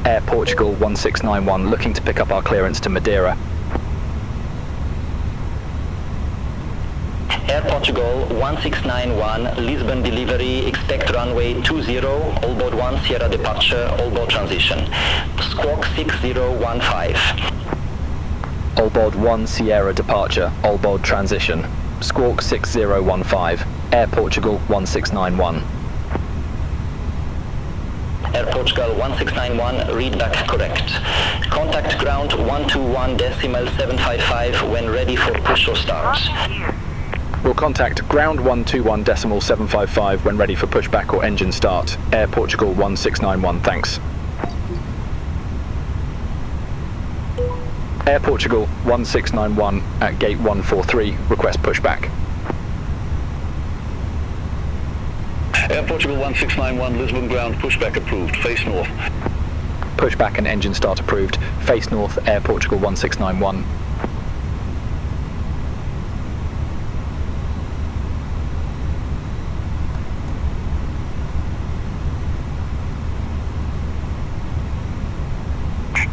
Air Portugal 1691, looking to pick up our clearance to Madeira. Air Portugal 1691, Lisbon delivery, expect runway 20, all board 1 Sierra departure, all board transition. Squawk 6015. All board 1 Sierra departure, all board transition. Squawk 6015, Air Portugal 1691. Air Portugal 1691, read back correct. Contact ground 121.755 when ready for push or start. We'll contact ground 121.755 when ready for pushback or engine start. Air Portugal 1691, thanks. Air Portugal 1691 at gate 143, request pushback. Air Portugal 1691, Lisbon ground, pushback approved, face north. Pushback and engine start approved, face north, Air Portugal 1691.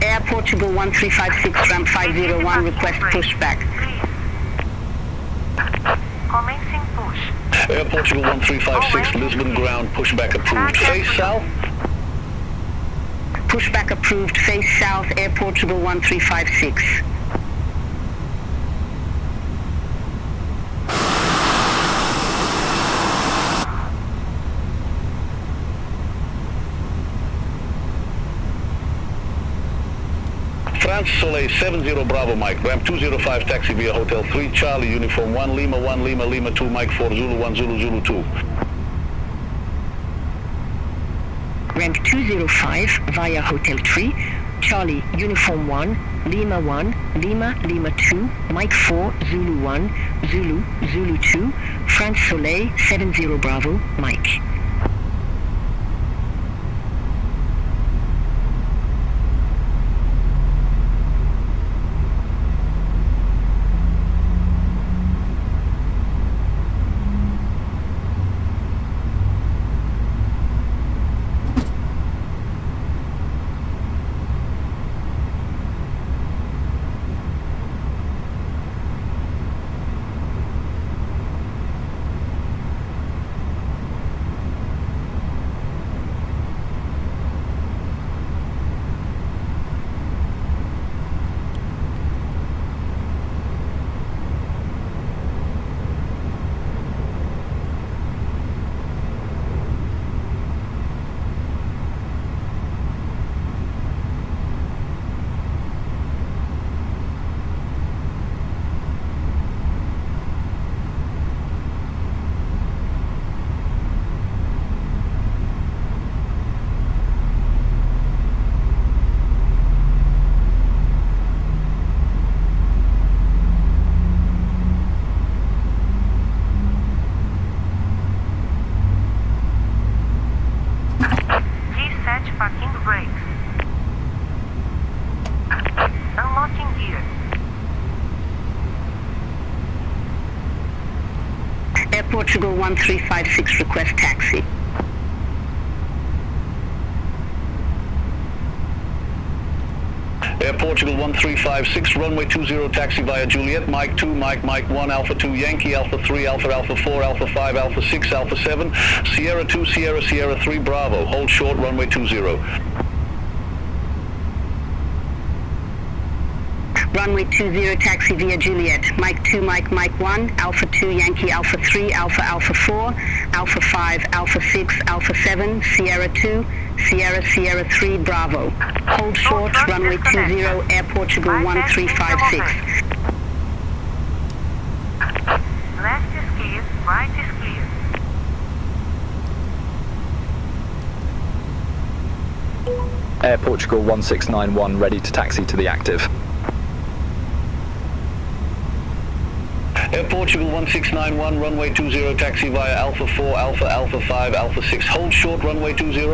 Air Portugal 1356, ramp 501, request pushback. Commencing push. Air Portugal 1356, Lisbon ground, pushback approved, face south. Pushback approved, face south, Air Portugal 1356. France Soleil 70 Bravo Mike, ramp 205 taxi via Hotel 3 Charlie, uniform 1 Lima 1 Lima Lima 2 Mike 4 Zulu 1 Zulu Zulu 2. Ramp 205 via Hotel 3, Charlie, uniform 1, Lima 1, Lima Lima 2, Mike 4 Zulu 1, Zulu Zulu 2, France Soleil 70 Bravo Mike. Air Portugal 1356, request taxi. Air Portugal 1356, runway 20 taxi via Juliet, Mike 2, Mike 1, Alpha 2, Yankee, Alpha 3, Alpha 4, Alpha 5, Alpha 6, Alpha 7, Sierra 2, Sierra 3, Bravo, hold short, runway 20. Runway 20 taxi via Juliet, Mike 2, Mike 1, Alpha 2, Yankee, Alpha 3, Alpha 4, Alpha 5, Alpha 6, Alpha 7, Sierra 2, Sierra 3, Bravo. Hold short, runway 20, Air Portugal 1356. Left is clear, right is clear. Air Portugal 1691, ready to taxi to the active. Air Portugal 1691, runway 20 taxi via Alpha 4, Alpha 5, Alpha 6, hold short, runway 20.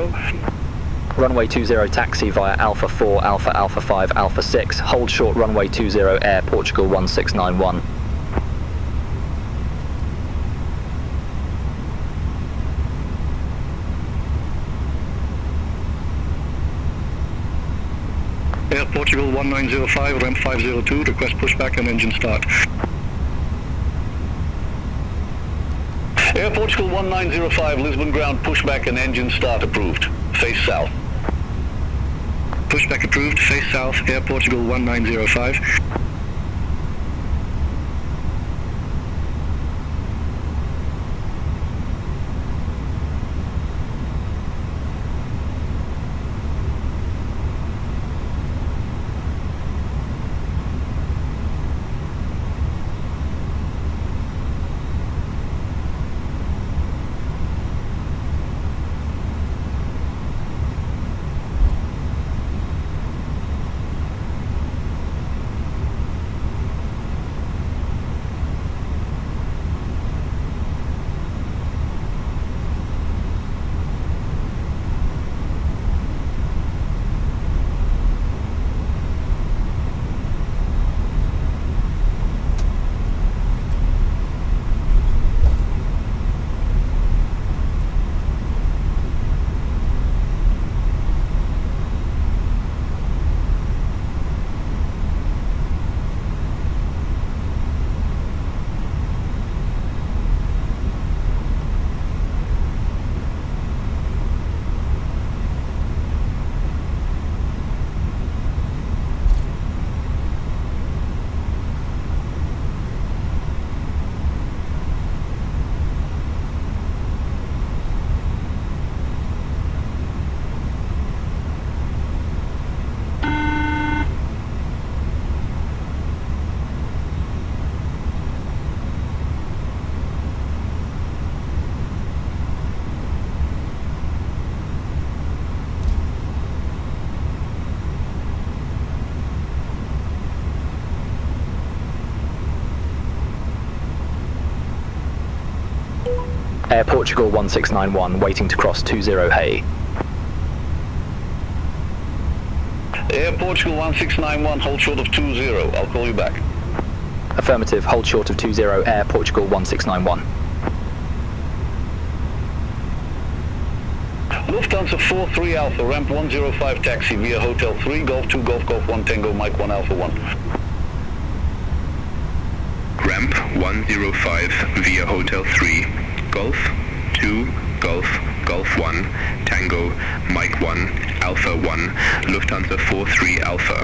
Runway 20 taxi via Alpha 4, Alpha 5, Alpha 6, hold short, runway 20, Air Portugal 1691. Air Portugal 1905, ramp 502, request pushback and engine start. Air Portugal 1905, Lisbon ground, pushback and engine start approved. Face south. Pushback approved, face south, Air Portugal 1905. Air Portugal 1691, waiting to cross 20 Hay. Air Portugal 1691, hold short of 20. I'll call you back. Affirmative, hold short of 20, Air Portugal 1691. Lufthansa 43 Alpha, ramp 105 taxi via Hotel 3, Golf 2, Golf Golf 1 Tango, Mike 1 Alpha 1. Ramp 105 via Hotel 3, Golf 2, Golf, Golf 1, Tango, Mike 1, Alpha 1, Lufthansa 43 Alpha.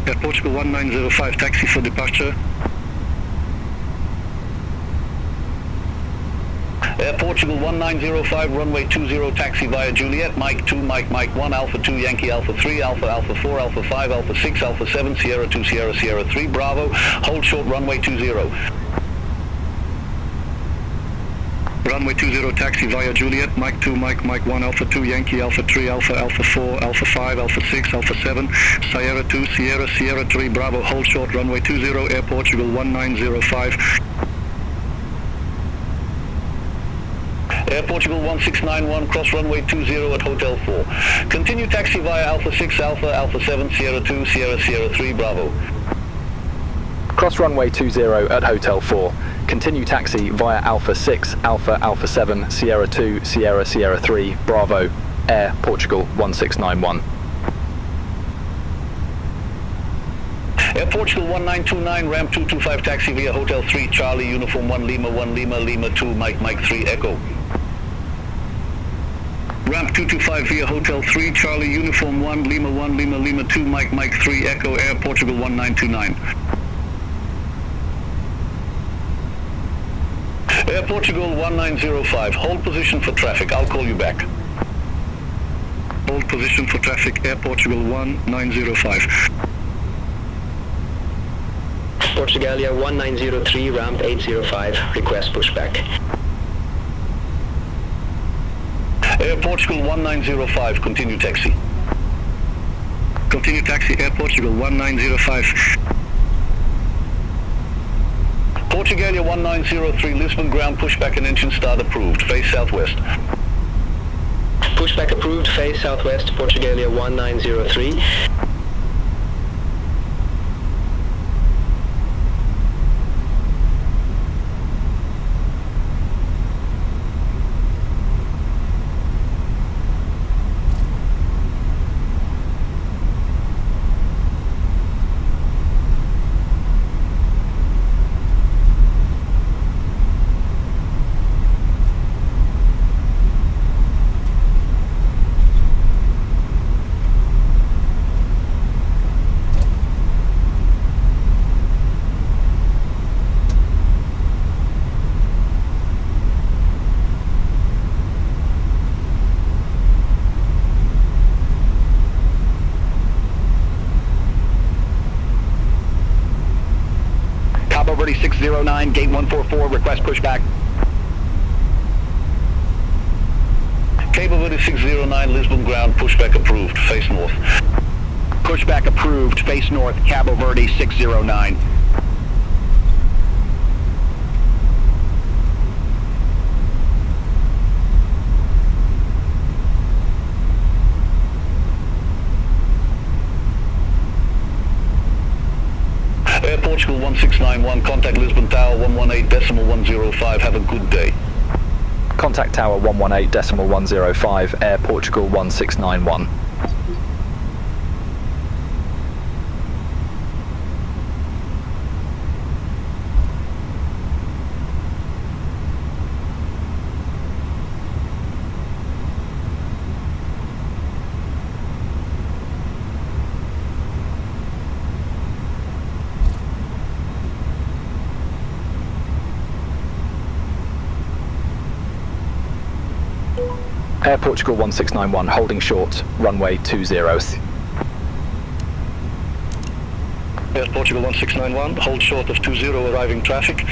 Air Portugal 1905, taxi for departure. Air Portugal 1905, runway 20, taxi via Juliet, Mike 2, Mike 1, Alpha 2, Yankee Alpha 3, Alpha 4, Alpha 5, Alpha 6, Alpha 7, Sierra 2, Sierra 3, Bravo, hold short runway 20. Runway 20, taxi via Juliet, Mike 2, Mike 1, Alpha 2, Yankee Alpha 3, Alpha 4, Alpha 5, Alpha 6, Alpha 7, Sierra 2, Sierra 3, Bravo, hold short runway 20, Air Portugal 1905. Air Portugal 1691, cross runway 20 at Hotel 4. Continue taxi via Alpha 6, Alpha 7, Sierra 2, Sierra 3, Bravo. Cross runway 20 at Hotel 4. Continue taxi via Alpha 6, Alpha 7, Sierra 2, Sierra 3, Bravo, Air Portugal 1691. Air Portugal 1929, ramp 225 taxi via Hotel 3, Charlie, Uniform 1 Lima 2, Mike 3, Echo. Ramp 225 via Hotel 3, Charlie, Uniform 1 Lima 2, Mike 3, Echo, Air Portugal 1929. Air Portugal 1905, hold position for traffic, I'll call you back. Hold position for traffic, Air Portugal 1905. Portugalia 1903, ramp 805, request pushback. Air Portugal 1905, continue taxi. Continue taxi, Air Portugal 1905. Portugalia 1903, Lisbon ground, pushback and engine start approved, face southwest. Pushback approved, face southwest, Portugalia 1903. Cabo Verde 609, gate 144, request pushback. Cabo Verde 609, Lisbon ground, pushback approved, face north. Pushback approved, face north, Cabo Verde 609. Air Portugal 1691, contact Lisbon Tower 118.105, have a good day. Contact Tower 118.105, Air Portugal 1691. Air Portugal 1691, holding short, runway 20. Air Portugal 1691, hold short of 20, arriving traffic.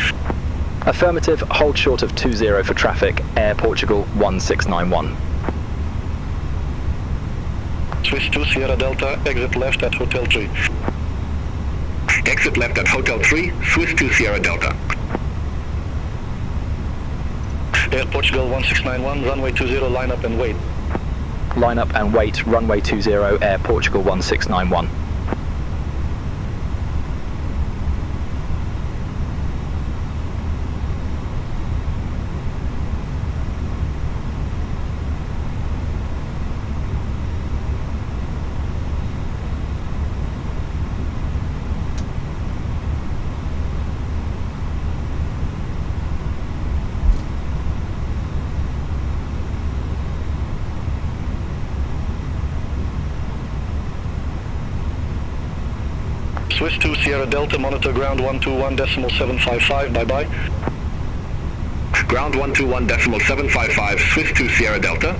Affirmative, hold short of 20 for traffic, Air Portugal 1691. Swiss 2, Sierra Delta, exit left at Hotel 3. Exit left at Hotel 3, Swiss 2 Sierra Delta. Air Portugal 1691, runway 20, line up and wait. Line up and wait, runway 20, Air Portugal 1691. Swiss 2 Sierra Delta, monitor ground 121.755, bye-bye. Ground 121.755, Swiss 2 Sierra Delta.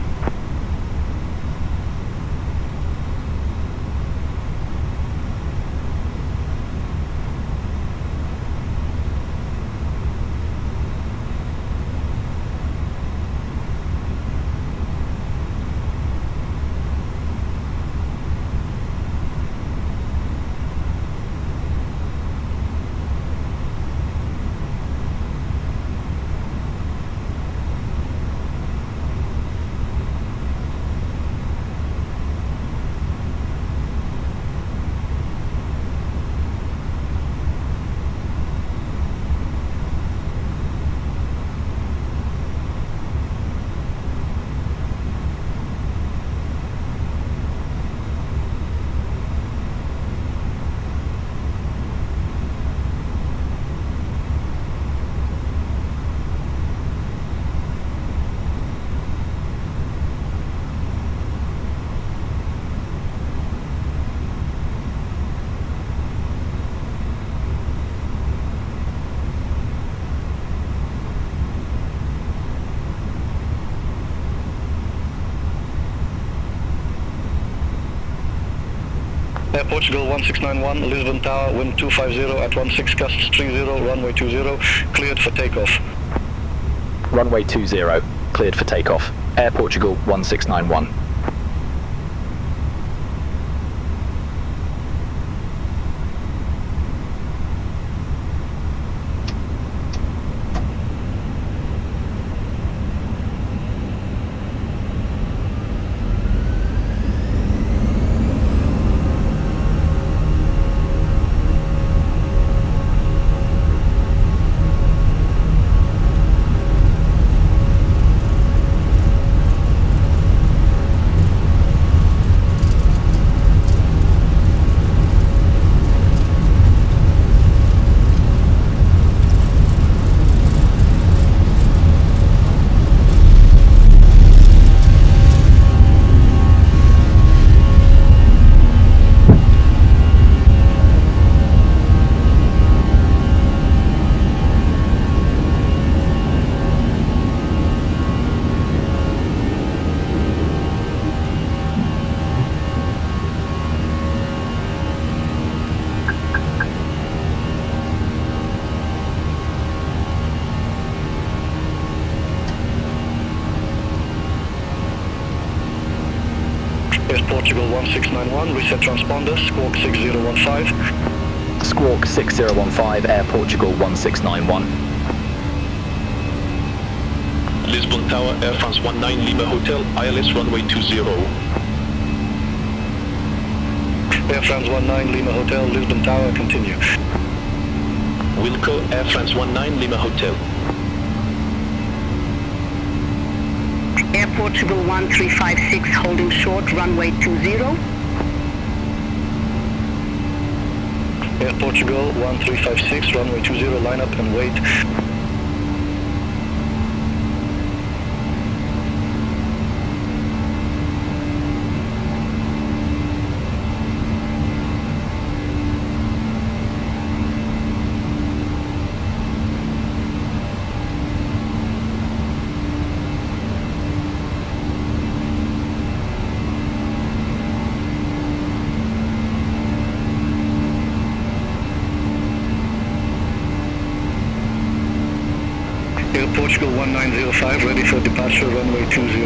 Air Portugal 1691, Lisbon Tower, wind 250 at 16 gusts 30, runway 20, cleared for takeoff. Runway 20, cleared for takeoff. Air Portugal 1691. Portugal 1691, reset transponder, Squawk 6015. Squawk 6015, Air Portugal 1691. Lisbon Tower, Air France 19 Lima Hotel, ILS runway 20. Air France 19 Lima Hotel, Lisbon Tower, continue. Wilco, Air France 19 Lima Hotel. Air Portugal 1356, holding short, runway 20. Air Portugal 1356, runway 20, line up and wait. Air Portugal 1905, ready for departure, runway 20.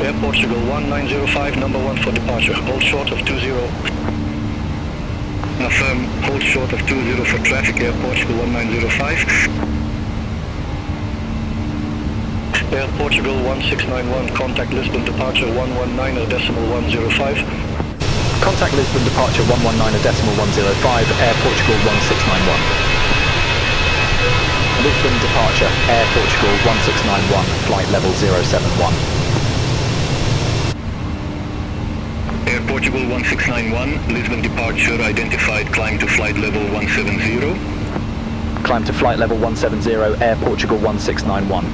Air Portugal 1905, number 1 for departure, hold short of 20. Affirm, hold short of 20 for traffic, Air Portugal 1905. Air Portugal 1691, contact Lisbon departure 119.105. Contact Lisbon departure 119.105, Air Portugal 1691. Lisbon departure, Air Portugal 1691, flight level 071. Air Portugal 1691, Lisbon departure identified, climb to flight level 170. Climb to flight level 170, Air Portugal 1691.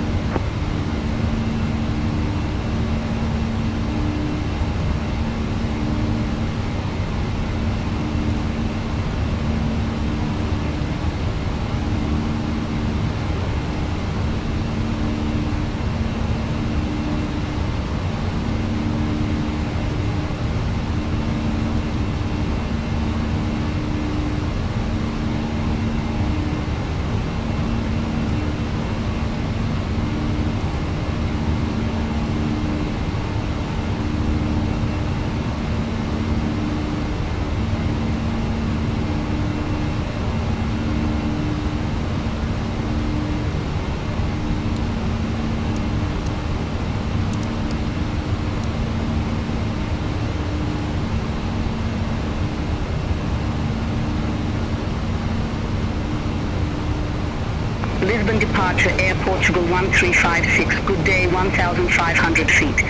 Lisbon departure, Air Portugal 1356, good day, 1,500 feet.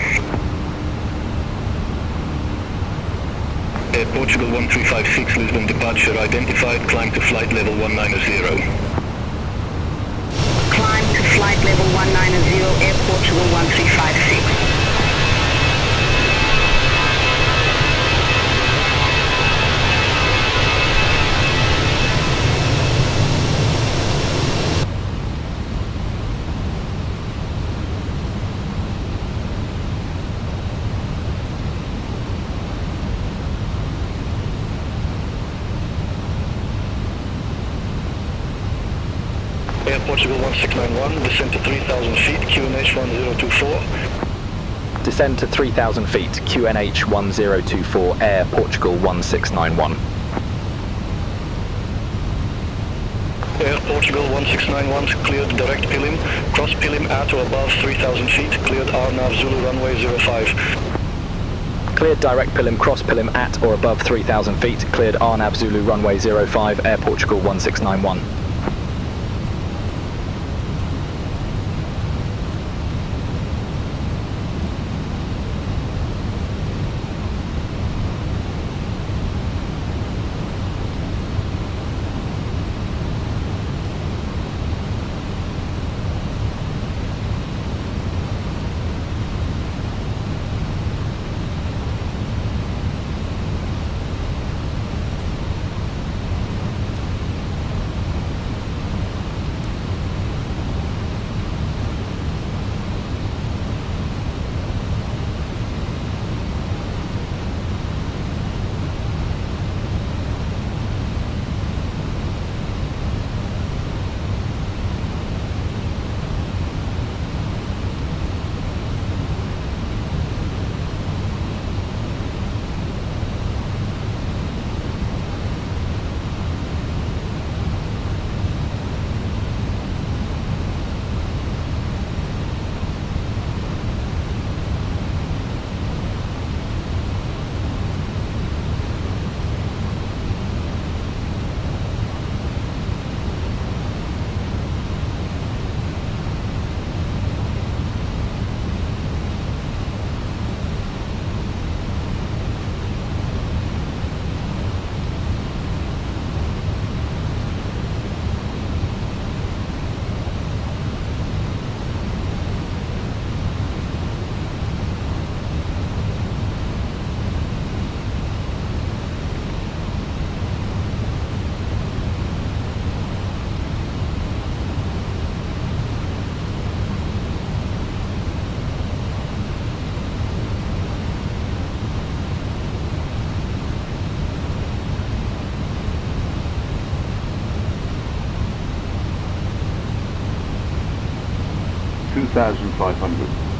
Air Portugal 1356, Lisbon departure identified, climb to flight level 190. Climb to flight level 190, Air Portugal 1356. Air Portugal 1691, descend to 3,000 feet, QNH 1024. Descend to 3,000 feet, QNH 1024, Air Portugal 1691. Air Portugal 1691, cleared direct Pilim, cross Pilim at or above 3,000 feet, cleared RNAV Zulu runway 05. Cleared direct Pilim, cross Pilim at or above 3,000 feet, cleared RNAV Zulu runway 05, Air Portugal 1691. 2,500.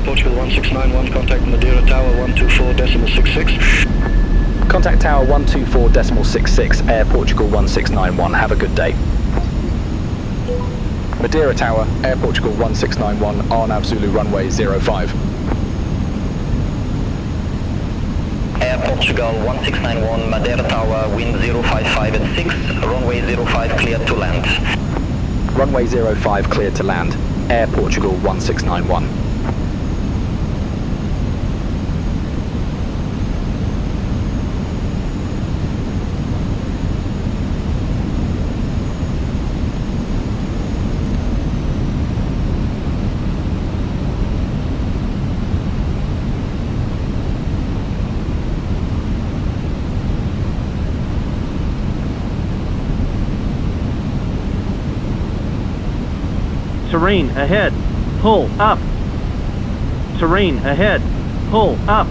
Portugal 1691, contact Madeira Tower 124.66. Contact Tower 124.66, Air Portugal 1691. Have a good day. Madeira Tower, Air Portugal 1691, RNAV Zulu runway 05. Air Portugal 1691, Madeira Tower, wind 055 at 6, runway 05 cleared to land. Runway 05 cleared to land, Air Portugal 1691. Terrain ahead, pull up. Terrain ahead, pull up.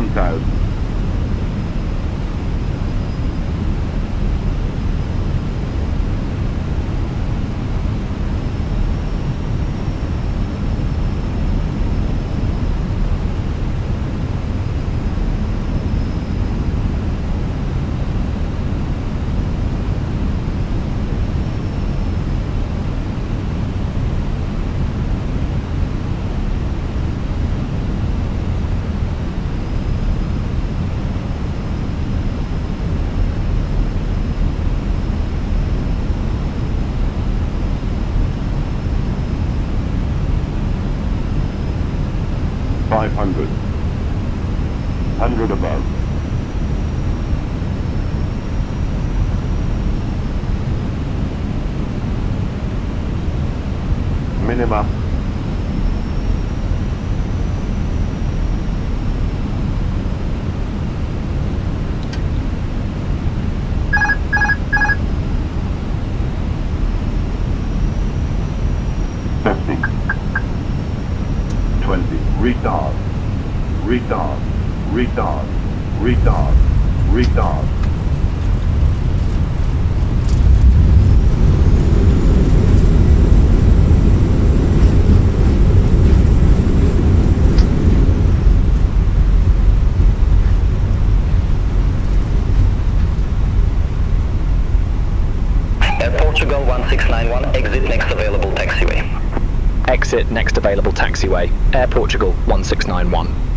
1000. Above. Minima. Retard. Retard. Retard. Retard. Retard. Air Portugal 1691, exit next available taxiway. Exit next available taxiway. Air Portugal 1691.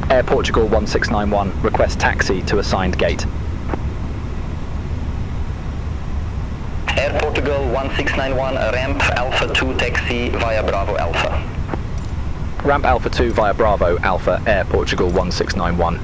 Air Portugal 1691, request taxi to assigned gate. Air Portugal 1691, ramp Alpha 2 taxi via Bravo Alpha. Ramp Alpha 2 via Bravo Alpha, Air Portugal 1691.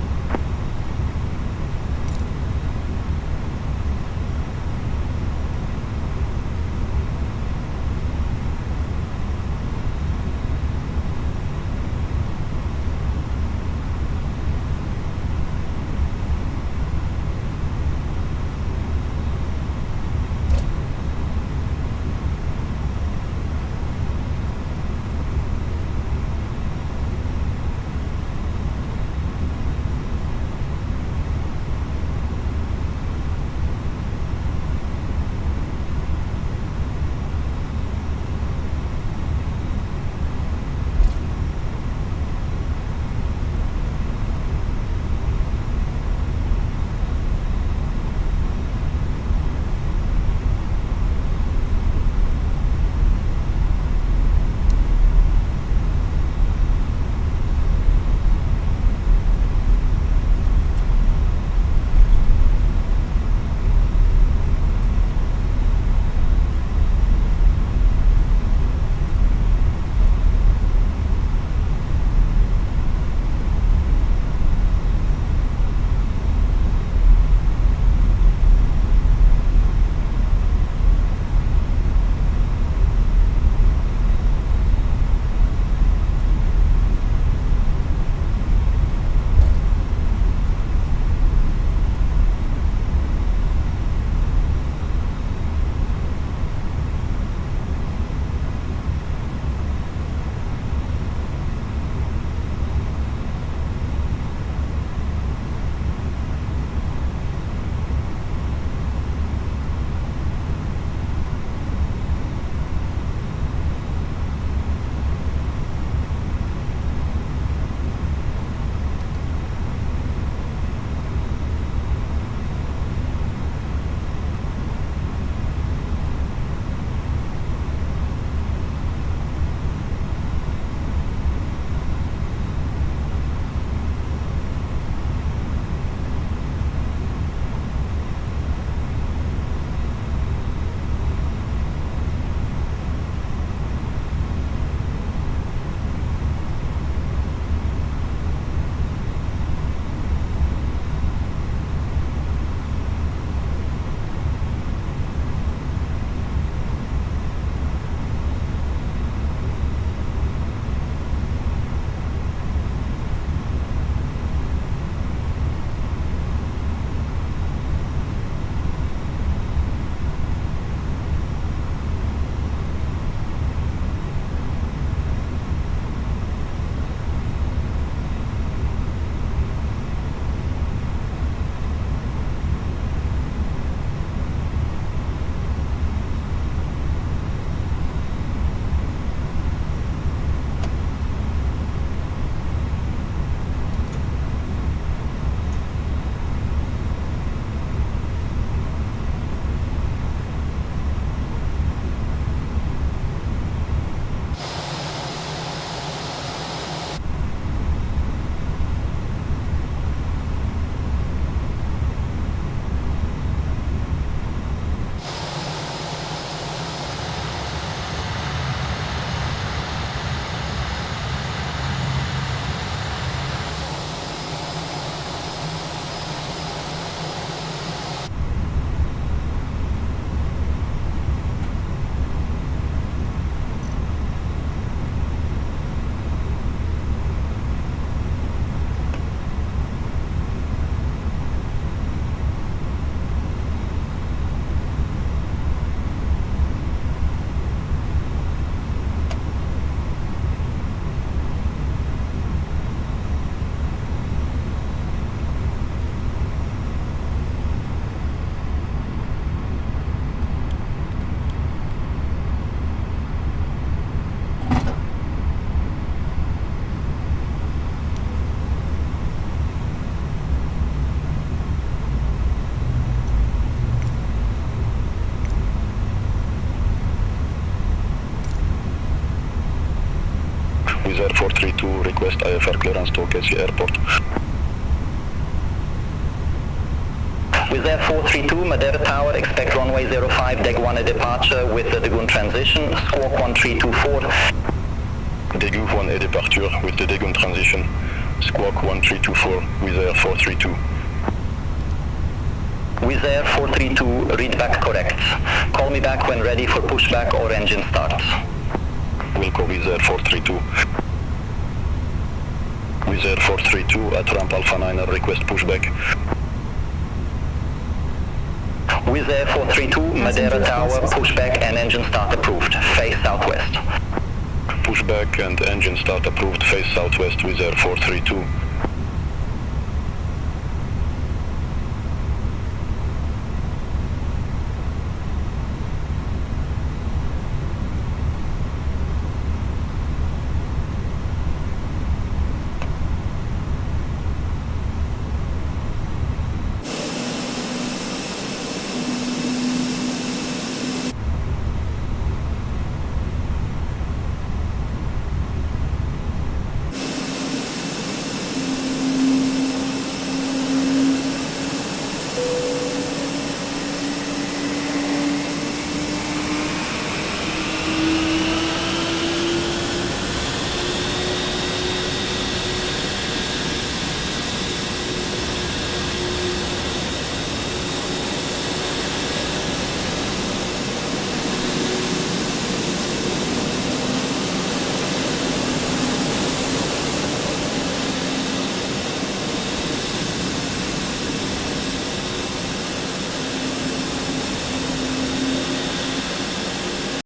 Air 432, request IFR clearance to OKC Airport. Wizz Air 432, Madeira Tower, expect runway 05, deg 1 a departure with the Dagoon transition, squawk 1324. Daegu 1A departure with the Dagoon transition, squawk 1324, Wizz Air 432. Wizz Air 432, read back correct. Call me back when ready for pushback or engine start. Wilco Wizz Air 432. Wizz Air 432 at ramp Alpha 9, request pushback. Wizz Air 432, Madeira Tower, pushback and engine start approved. Face southwest. Pushback and engine start approved, face southwest, Wizz Air 432.